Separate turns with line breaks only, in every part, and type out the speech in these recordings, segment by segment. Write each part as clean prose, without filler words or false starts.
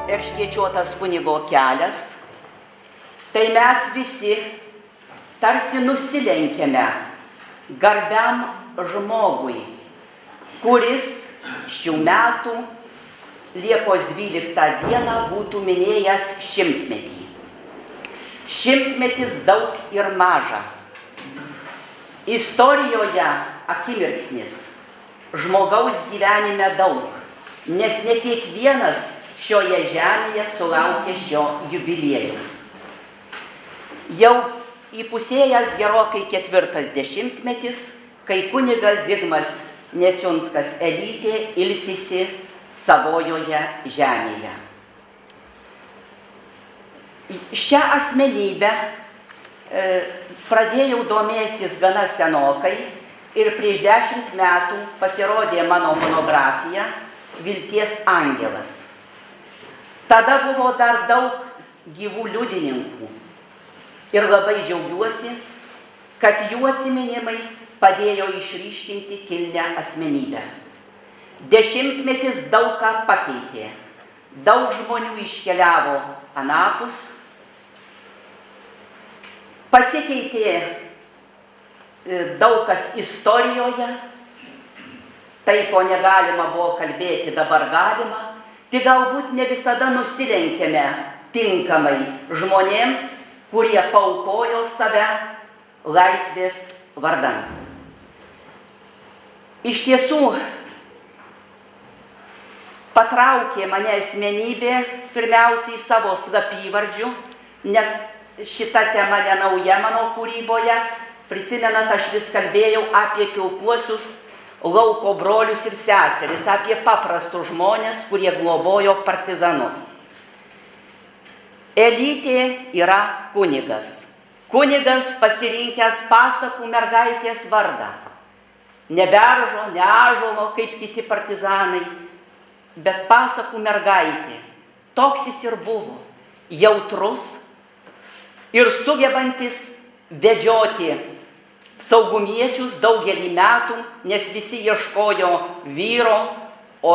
erškėčiuotas kunigo kelias, tai mes visi tarsi nusilenkėme garbiam žmogui, kuris šių metų Liepos 12 dieną būtų minėjęs 100-metį. 100-metis daug ir maža. Istorijoje akimirksnis, žmogaus gyvenime daug, nes ne kiekvienas šioje žemėje sulaukia šio jubiliejaus. Jau įpusėjęs gerokai 40-metis, kai kunigas Zigmas Neciunskas Elytė ilsisi savojoje žemėje. Šią asmenybę pradėjau domėtis gana senokai ir prieš 10 metų pasirodė mano monografija Vilties angelas. Tada buvo dar daug gyvų liudininkų ir labai džiaugiuosi, kad jų atsiminimai padėjo išryškinti kilnią asmenybę. 10-metis daug ką pakeitė. Daug žmonių iškeliavo anapus, pasikeitė daug kas istorijoje, tai, ko negalima buvo kalbėti, dabar galima, tik galbūt ne visada nusilenkėme tinkamai žmonėms, kurie paaukojo save laisvės vardan. Iš tiesų, patraukė mane asmenybė pirmiausiai savo slapyvardžiu, nes šita tema nenauja mano kūryboje. Prisimenat, aš vis kalbėjau apie pilkuosius lauko brolius ir seseris, apie paprastus žmonės, kurie globojo partizanus. Elytė yra kunigas. Kunigas pasirinkęs pasakų mergaitės vardą. Ne beržo, ne ąžuolo, kaip kiti partizanai, bet pasakų mergaitė. Toks jis ir buvo, jautrus ir sugebantis vedžioti saugumiečius daugelį metų, nes visi ieškojo vyro, o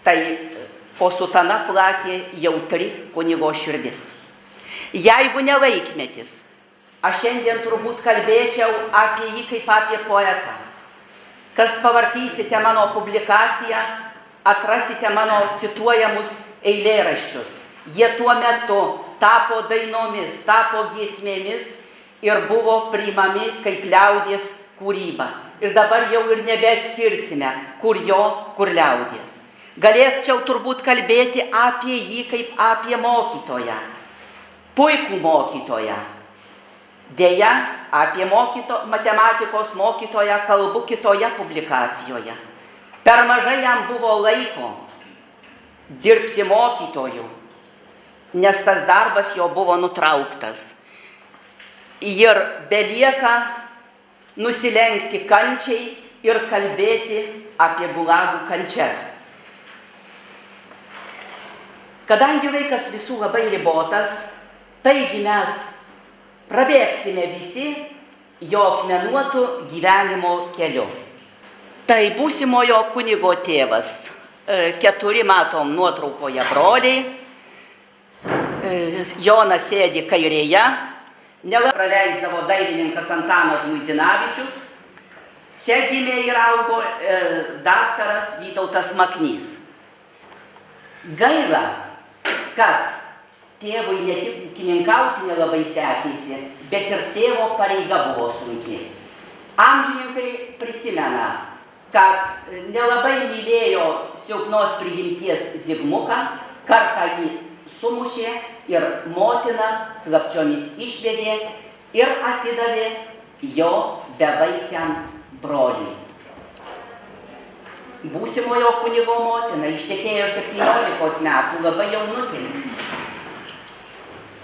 tai po sutana plakė jautri kunigo širdis. Jeigu ne laikmetis, aš šiandien turbūt kalbėčiau apie jį kaip apie poetą. Kas pavartysite mano publikaciją, atrasite mano cituojamus eilėraščius. Jie tuo metu tapo dainomis, tapo giesmėmis ir buvo priimami kaip liaudies kūryba. Ir dabar jau ir nebeatskirsime, kur jo, kur liaudies. Galėčiau turbūt kalbėti apie jį kaip apie mokytoją, puikų mokytoją. Deja, apie matematikos mokytoją kalbu kitoje publikacijoje. Per mažai jam buvo laiko dirbti mokytoju, nes tas darbas jo buvo nutrauktas. Ir belieka nusilenkti kančiai ir kalbėti apie gulagų kančias. Kadangi laikas visų labai ribotas, taigi mes prabėgsime visi jo akmenuotų gyvenimo keliu. Tai būsimojo kunigo tėvas, 4 matom nuotraukoje broliai, Jonas sėdi kairėje, praleisdavo dailininkas Antanas Žmuidzinavičius, čia gimė ir augo daktaras Vytautas Maknys. Gaila, kad tėvui ne tik ūkininkauti nelabai sekėsi, bet ir tėvo pareiga buvo sunki. Amžininkai prisimena, kad nelabai mylėjo silpnos prigimties Zigmuką, kartą jį sumušė ir motina slapčiomis išvedė ir atidavė jo bevaikiam broliui. Būsimojo kunigo motina ištekėjo 17 metų, labai jaunutė.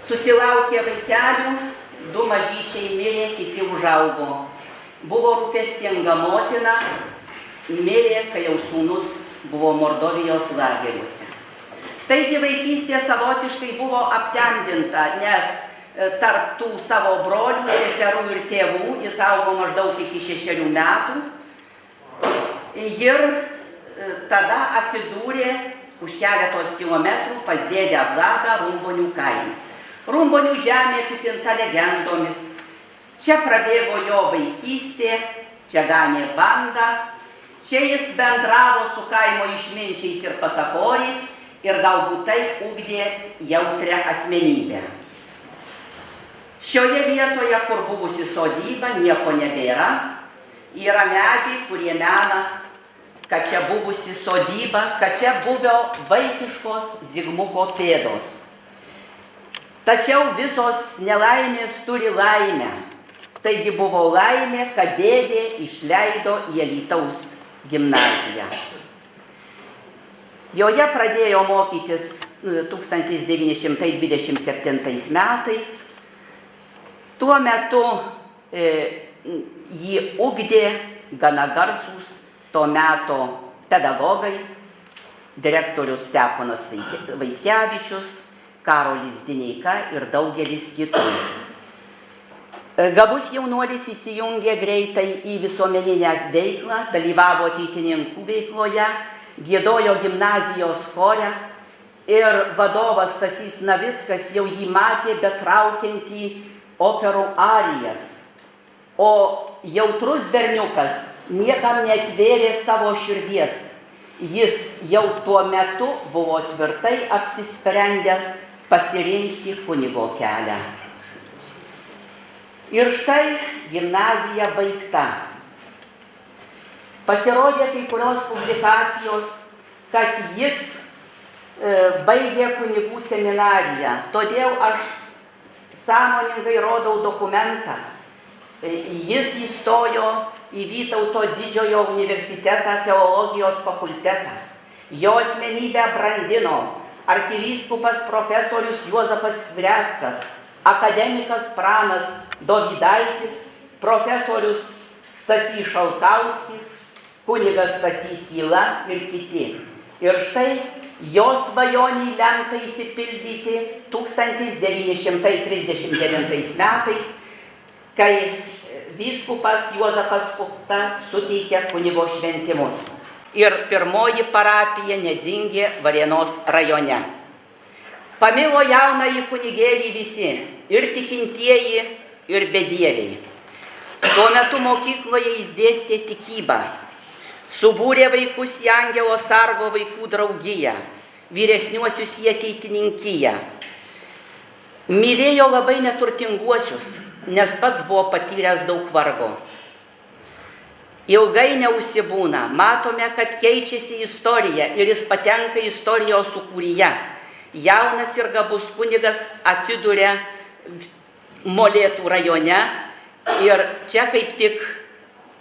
Susilaukė vaikelių, 2 mažyčiai mirė, kiti užaugo. Buvo rūpestinga motina, mirė, kai jau sūnus buvo Mordovijos lageriuose. Taigi vaikystė savotiškai buvo aptemdinta, nes tarp tų savo brolių, seserų ir tėvų jis augo maždaug iki 6 metų. Ir tada atsidūrė už keletos kilometrų pas dėdę Vladą Rumbonių kaime. Rumbonių žemė apipinta legendomis. Čia prabėgo jo vaikystė, čia ganė bandą, čia jis bendravo su kaimo išminčiais ir pasakoriais ir galbūt taip ugdė jautrią asmenybę. Šioje vietoje, kur buvusi sodyba, nieko nebėra. Yra medžiai, kurie mena, kad čia buvusi sodyba, kad čia buvę vaikiškos Zigmuko pėdos. Tačiau visos nelaimės turi laimę. Taigi buvo laimė, kad dėdė išleido į Alytaus gimnaziją. Joje pradėjo mokytis 1927 metais. Tuo metu jį ugdė gana garsūs to meto pedagogai, direktorius Steponas Vaitkevičius, Karolis Dineika ir daugelis kitų. Gabus jaunuolis įsijungė greitai į visuomeninę veiklą, dalyvavo ateitininkų veikloje, giedojo gimnazijos chore ir vadovas Stasys Navickas jau jį matė betraukiantį operų arijas. O jautrus berniukas niekam neatvėrė savo širdies. Jis jau tuo metu buvo tvirtai apsisprendęs pasirinkti kunigo kelią. Ir štai gimnazija baigta. Pasirodė kai kurios publikacijos, kad jis baigė kunigų seminariją. Todėl aš sąmoningai rodau dokumentą. Jis įstojo į Vytauto didžiojo universitetą teologijos fakultetą. Jo asmenybę brandino arkivyskupas profesorius Juozapas Skvireckas, akademikas Pranas Dovydaitis, profesorius Stasys Šalkauskis, kunigas Stasys Yla ir kiti. Ir štai jo svajoniai lemta įsipildyti 1939 metais, kai vyskupas Juozapas Kukta suteikė kunigo šventimus. Ir pirmoji parapija Nedzingė Varėnos rajone. Pamilo jaunąjį kunigėlį visi, ir tikintieji, ir bedieviai. Tuo metu mokykloje jis dėstė tikybą. Subūrė vaikus į Angelo Sargo vaikų draugiją, vyresniuosius į ateitininkiją. Mylėjo labai neturtinguosius, nes pats buvo patyręs daug vargo. Ilgai neužsibūna, matome, kad keičiasi istorija ir jis patenka istorijos sūkuryje. Jaunas ir gabus kunigas atsiduria Molėtų rajone ir čia kaip tik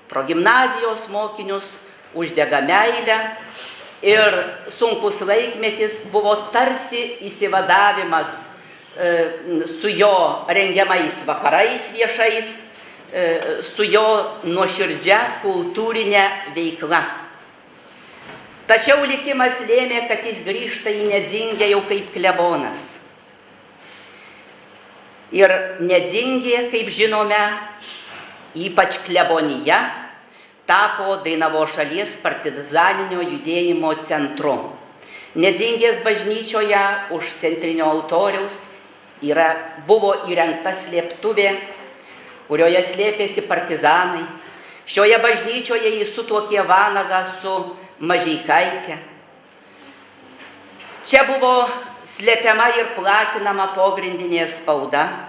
progimnazijos mokinius uždega meilę ir sunkus laikmetis buvo tarsi įsivadavimas su jo rengiamais vakarais viešais, su jo nuoširdžia kultūrinė veikla. Tačiau likimas lėmė, kad jis grįžta į Nedzingę jau kaip klebonas. Ir Nedzingė, kaip žinome, ypač klebonija, tapo Dainavos šalies partizaninio judėjimo centru. Nedzingės bažnyčioje už centrinio altoriaus buvo įrengta slėptuvė, kurioje slėpėsi partizanai. Šioje bažnyčioje jis sutuokė vanagą su Mažeikaitė. Čia buvo slėpiama ir platinama pogrindinė spauda.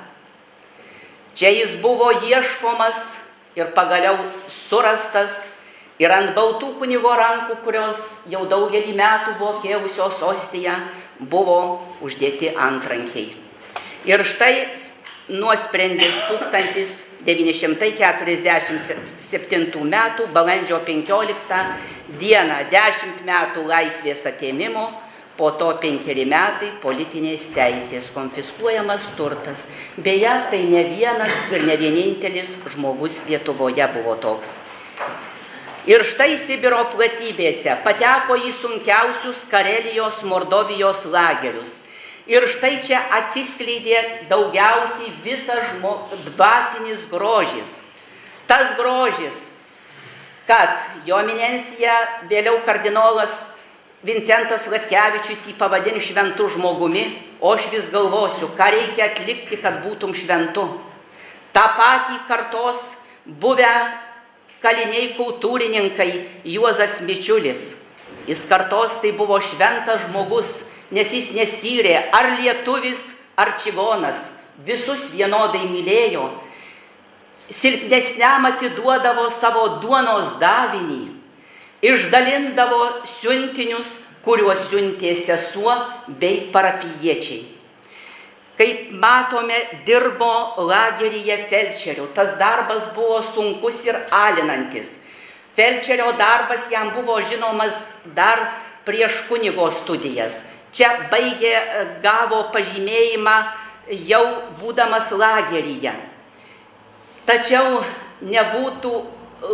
Čia jis buvo ieškomas ir pagaliau surastas ir ant baltų kunigo rankų, kurios jau daugelį metų buvo kėlusios ostiją, buvo uždėti antrankiai. Ir štai nuosprendis 1947 metų balandžio 15 dieną 10 metų laisvės atėmimo, po to 5 metai politinės teisės, konfiskuojamas turtas. Beje, tai ne vienas ir ne vienintelis žmogus Lietuvoje buvo toks. Ir štai Sibiro platybėse pateko į sunkiausius Karelijos Mordovijos lagerius. Ir štai čia atsiskleidė daugiausiai visas dvasinis grožis. Tas grožis, kad jo eminencija, vėliau kardinolas Vincentas Latkevičius jį pavadins šventu žmogumi, o aš vis galvosiu, ką reikia atlikti, kad būtum šventu. Ta patį kartos buvę kaliniai kultūrininkai Juozas Mičiulis. Jis kartos tai buvo šventas žmogus, nes jis neskyrė ar lietuvis, ar čigonas. Visus vienodai mylėjo. Silpnesniam atiduodavo savo duonos davinį. Išdalindavo siuntinius, kuriuos siuntė sesuo bei parapijiečiai. Kaip matome, dirbo lageryje felčeriu. Tas darbas buvo sunkus ir alinantis. Felčerio darbas jam buvo žinomas dar prieš kunigo studijas. Čia gavo pažymėjimą jau būdamas lageryje. Tačiau nebūtų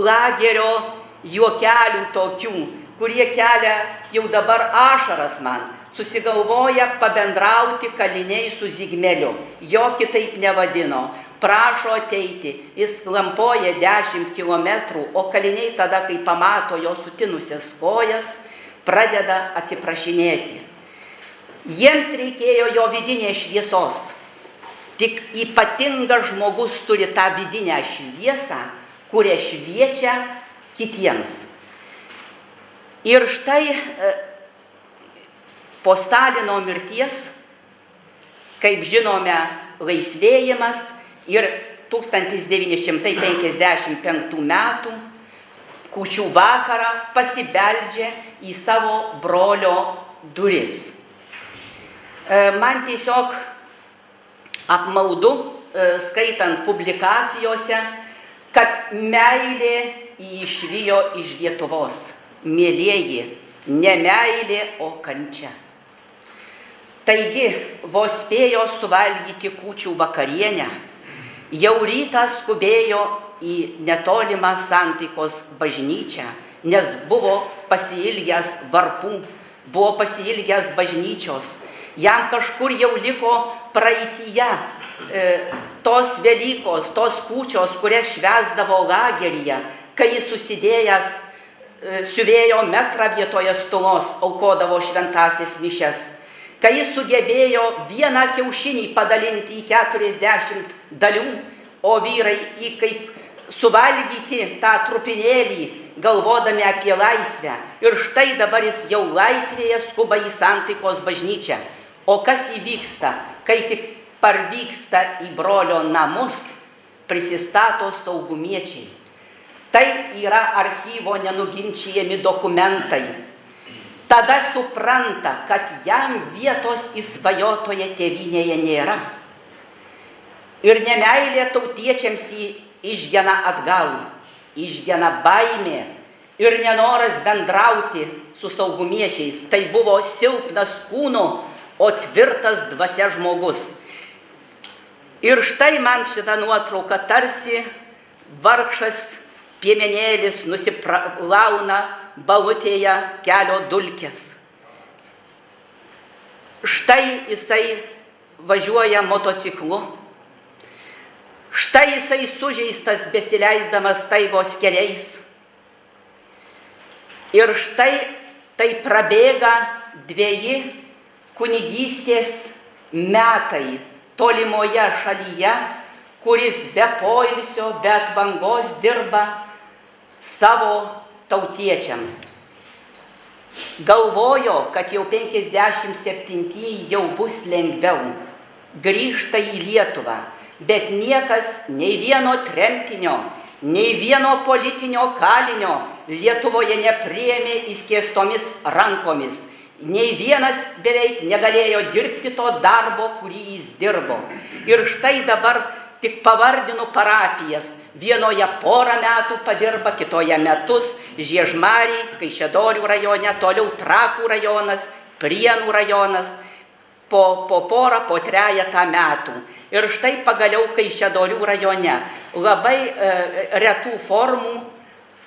lagerio juokelių tokių, kurie kelia jau dabar ašaras man. Susigalvoja pabendrauti kaliniai su Zigmeliu. Jo kitaip nevadino. Prašo ateiti. Jis klampoja 10 kilometrų, o kaliniai tada, kai pamato jo sutinusias kojas, pradeda atsiprašinėti. Jiems reikėjo jo vidinės šviesos. Tik ypatingas žmogus turi tą vidinę šviesą, kurią šviečia kitiems. Ir štai po Stalino mirties, kaip žinome, laisvėjimas ir 1955 metų kūčių vakarą pasibeldžia į savo brolio duris. Man tiesiog apmaudu, skaitant publikacijose, kad meilė išvijo iš Lietuvos. Mielieji, ne meilė, o kančia. Taigi, vos spėjo suvalgyti kūčių vakarienę, jau rytą skubėjo į netolimą Santaikos bažnyčią, nes buvo pasiilgęs varpų, buvo pasiilgęs bažnyčios. Jam kažkur jau liko praeityje tos Velykos, tos kūčios, kurias švęsdavo lageryje, kai jis susidėjęs siuvėjo metrą vietoje stulos, aukodavo šventasis mišias, kai jis sugebėjo vieną kiaušinį padalinti į 40 dalių, o vyrai į kaip suvalgyti tą trupinėlį, galvodami apie laisvę. Ir štai dabar jis jau laisvėje skuba į Santaikos bažnyčią. O kas įvyksta, kai tik parvyksta į brolio namus, prisistato saugumiečiai. Tai yra archyvo nenuginčijami dokumentai. Tada supranta, kad jam vietos įsvajotoje tėvynėje nėra. Ir nemeilė tautiečiams jį išgena atgal, išgena baimė ir nenoras bendrauti su saugumiečiais. Tai buvo silpnas kūno, o tvirtas dvasia žmogus. Ir štai man šitą nuotrauką tarsi vargšas piemenėlis nusiplauna balutėje kelio dulkes. Štai jisai važiuoja motociklu. Štai jisai sužeistas besileisdamas taigos keliais. Ir štai tai prabėga 2 kunigystės metai tolimoje šalyje, kuris be poilsio, be atvangos dirba savo tautiečiams. Galvojo, kad jau 57 jau bus lengviau, grįžta į Lietuvą, bet niekas, nei vieno tremtinio, nei vieno politinio kalinio Lietuvoje nepriėmė įskėstomis rankomis. Nei vienas beveik negalėjo dirbti to darbo, kurį jis dirbo. Ir štai dabar tik pavardinu parapijas. Vienoje porą metų padirba, kitoje metus, Žiežmariai, Kaišiadorių rajone, toliau Trakų rajonas, Prienų rajonas, po porą, po 3 metų. Ir štai pagaliau Kaišiadorių rajone labai retų formų,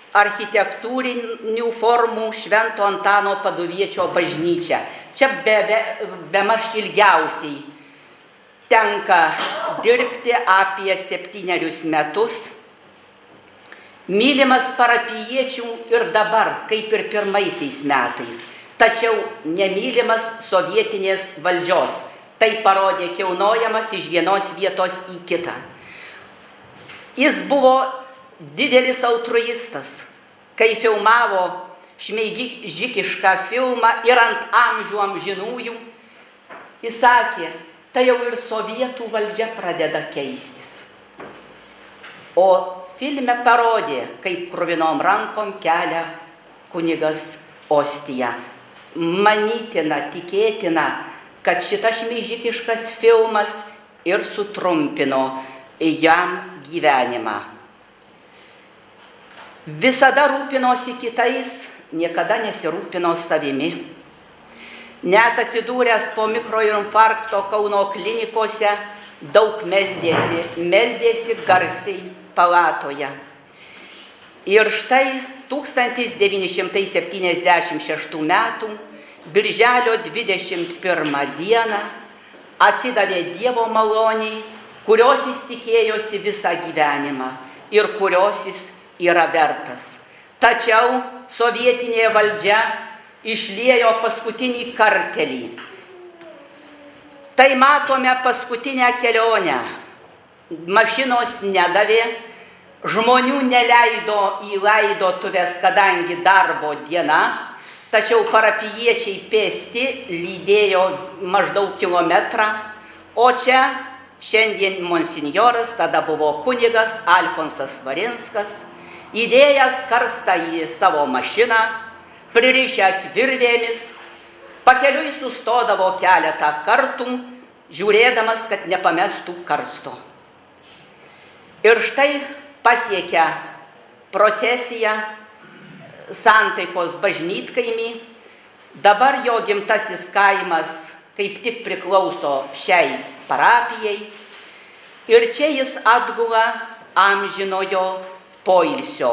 architektūrinių formų Švento Antano Paduviečio bažnyčia. Čia bemaž ilgiausiai tenka dirbti apie 7 metus. Mylimas parapijiečių ir dabar, kaip ir pirmaisiais metais. tačiau nemylimas sovietinės valdžios. Tai parodė kilnojamas iš vienos vietos į kitą. Jis buvo didelis altruistas, kai filmavo šmeižikišką filmą ir ant amžių amžinųjų. Jis sakė, tai jau ir sovietų valdžia pradeda keistis. O filme parodė, kaip kruvinom rankom kelia kunigas ostiją. Manytina, tikėtina, kad šitas šmeižikiškas filmas ir sutrumpino jam gyvenimą. Visada rūpinosi kitais, niekada nesirūpino savimi. Net atsidūręs po mikroinfarkto Kauno klinikose daug meldėsi garsiai palatoje. Ir štai 1976 metų birželio 21 dieną atsidavė Dievo maloniai, kurios jis tikėjosi visą gyvenimą ir kurios jis yra vertas. Tačiau sovietinė valdžia išliejo paskutinį kartelį. Tai matome paskutinę kelionę. Mašinos nedavė, žmonių neleido į laidotuvės, kadangi darbo diena, tačiau parapijiečiai pėsti lydėjo maždaug kilometrą, o čia šiandien monsinjoras, tada buvo kunigas Alfonsas Varinskas, įdėjęs karstą į savo mašiną, pririšęs virvėmis, pakeliui sustodavo keletą kartų, žiūrėdamas, kad nepamestų karsto. Ir štai pasiekia procesiją Santaikos bažnytkaimį. Dabar jo gimtasis kaimas kaip tik priklauso šiai parapijai. Ir čia jis atgula amžinojo poilsio.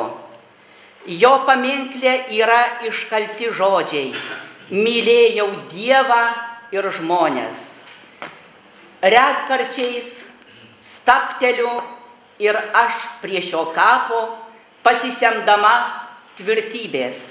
Jo paminkle yra iškalti žodžiai: mylėjau Dievą ir žmones. Retkarčiais stapteliu ir aš prie šio kapo pasisemdama tvirtybės.